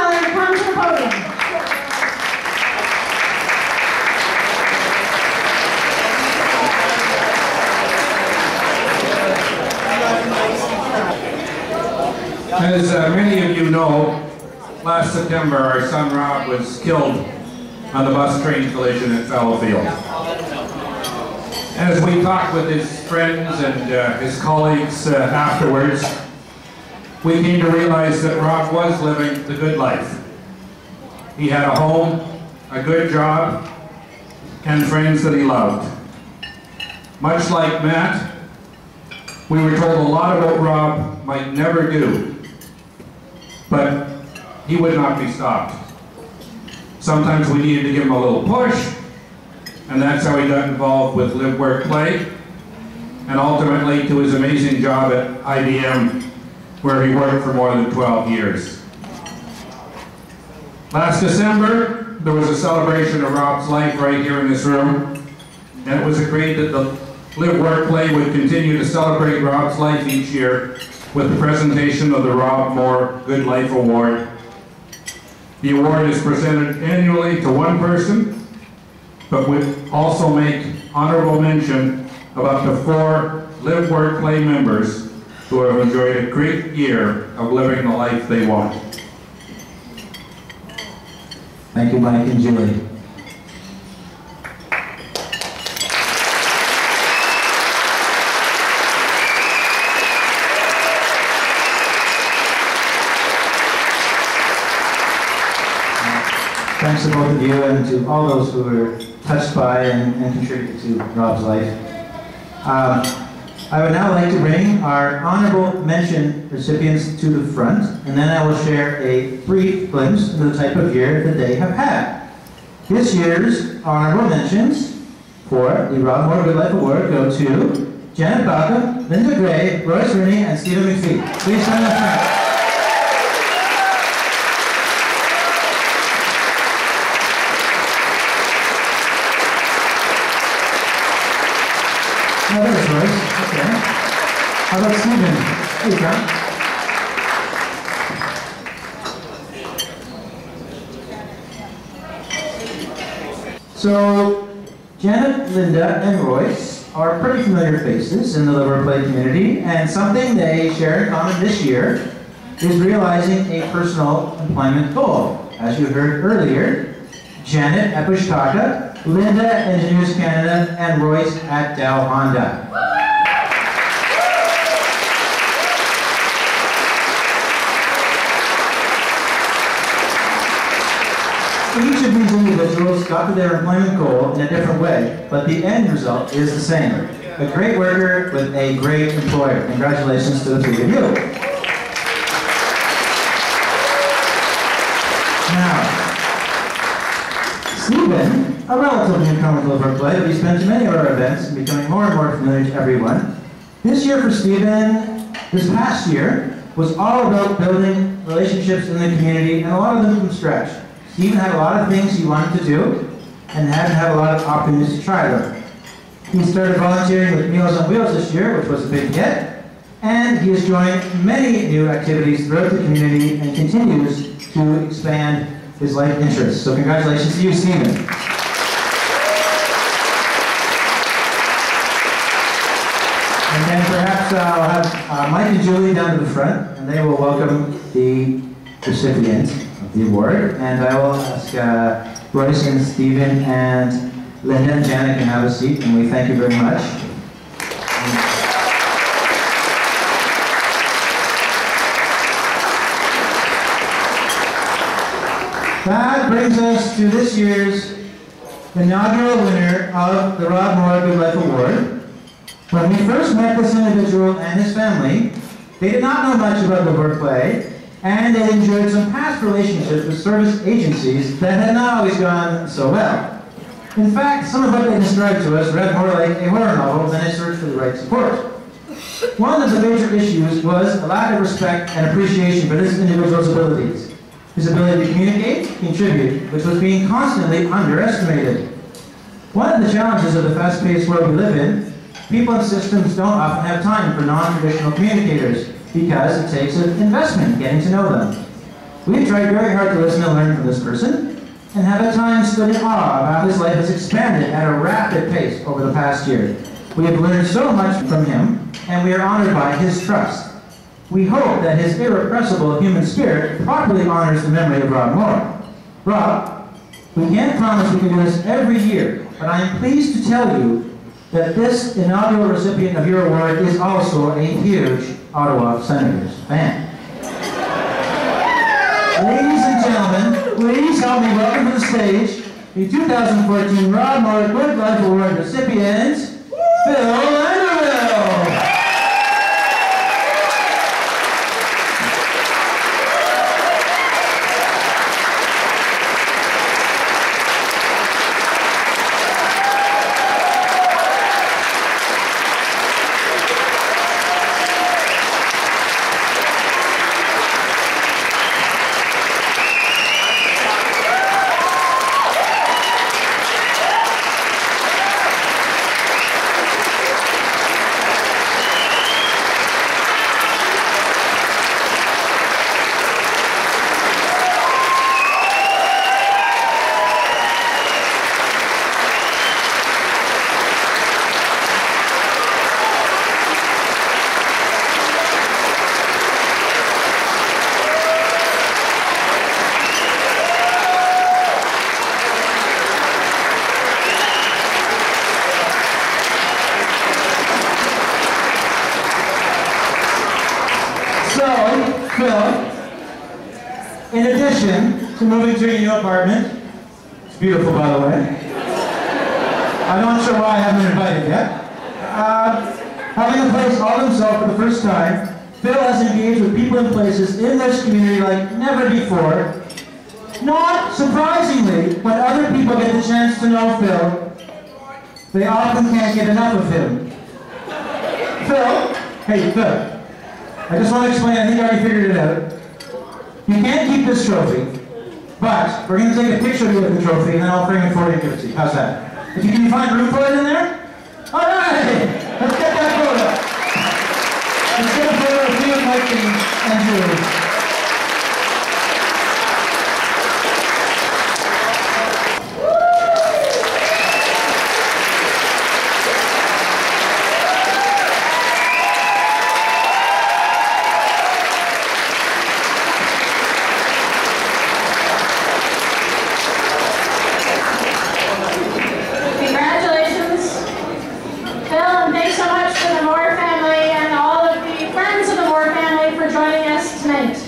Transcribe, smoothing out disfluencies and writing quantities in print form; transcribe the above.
Teller come to the podium. As many of you know, last September our son Rob was killed on the bus train collision at Fallowfield. As we talked with his friends and his colleagues afterwards, we came to realize that Rob was living the good life. He had a home, a good job, and friends that he loved. Much like Matt, we were told a lot about Rob might never do, but he would not be stopped. Sometimes we needed to give him a little push, and that's how he got involved with LiveWorkPlay, and ultimately to his amazing job at IBM, where he worked for more than 12 years. Last December, there was a celebration of Rob's life right here in this room, and it was agreed that the LiveWorkPlay would continue to celebrate Rob's life each year with the presentation of the Rob Moore Good Life Award. The award is presented annually to one person, but would also make honorable mention of up to 4 LiveWorkPlay members who have enjoyed a great year of living the life they want. Thank you, Mike and Julie. Thanks to both of you and to all those who were touched by and contributed to Rob's life. I would now like to bring our honorable mention recipients to the front, and then I will share a brief glimpse into the type of year that they have had. This year's honorable mentions for the Rob Moore Good Life Award go to Janet Baca, Linda Gray, Royce Rooney, and Stephen McPhee. Please stand up front. Oh, there's Royce. Okay. How about Stephen? Here you go. So, Janet, Linda, and Royce are pretty familiar faces in the LiveWorkPlay community, and something they share in common this year is realizing a personal employment goal. As you heard earlier, Janet at Bushkaka, Linda at Engineers Canada, and Royce at Dow Honda. Each of these individuals got to their employment goal in a different way, but the end result is the same. A great worker with a great employer. Congratulations to the three of you. Now, Stephen, a relatively newcomer to LiveWorkPlay, but he spent many of our events and becoming more and more familiar to everyone. This year for Stephen, this past year, was all about building relationships in the community, and a lot of them from scratch. Stephen had a lot of things he wanted to do, and hadn't had a lot of opportunities to try them. He started volunteering with Meals on Wheels this year, which was a big hit, and he has joined many new activities throughout the community and continues to expand his life interests. So congratulations to you, Stephen. And then perhaps I'll have Mike and Julie down to the front, and they will welcome the recipient of the award. And I will ask Royce and Stephen and Linda and Janet can have a seat, and we thank you very much. That brings us to this year's inaugural winner of the Rob Moore Good Life Award. When we first met this individual and his family, they did not know much about LiveWorkPlay, and they enjoyed some past relationships with service agencies that had not always gone so well. In fact, some of what they described to us read more like a horror novel than a search for the right support. One of the major issues was a lack of respect and appreciation for this individual's abilities. His ability to communicate, contribute, which was being constantly underestimated. One of the challenges of the fast-paced world we live in, people and systems don't often have time for non-traditional communicators because it takes an investment getting to know them. We've tried very hard to listen and learn from this person, and have at times stood in awe of how his life has expanded at a rapid pace over the past year. We have learned so much from him, and we are honored by his trust. We hope that his irrepressible human spirit properly honors the memory of Rob Moore. Rob, we can't promise we can do this every year, but I am pleased to tell you that this inaugural recipient of your award is also a huge Ottawa Senators fan. Ladies and gentlemen, please help me welcome to the stage the 2014 Rob Moore Good Life Award recipient, Phil Landreville. In addition to moving to your new apartment, it's beautiful by the way, I'm not sure why I haven't been invited yet, having a place all himself for the first time, Phil has engaged with people and places in this community like never before. Not surprisingly, when other people get the chance to know Phil, they often can't get enough of him. Phil, hey Phil, I just want to explain, I think I already figured it out. You can't keep this trophy, but we're going to take a picture of you with the trophy and then I'll bring it for you and give it to you. How's that? If you can find room for it in there? Alright! Let's get that photo. Let's get a photo of you and Mike and Julie. Thanks so much to the Moore family and all of the friends of the Moore family for joining us tonight.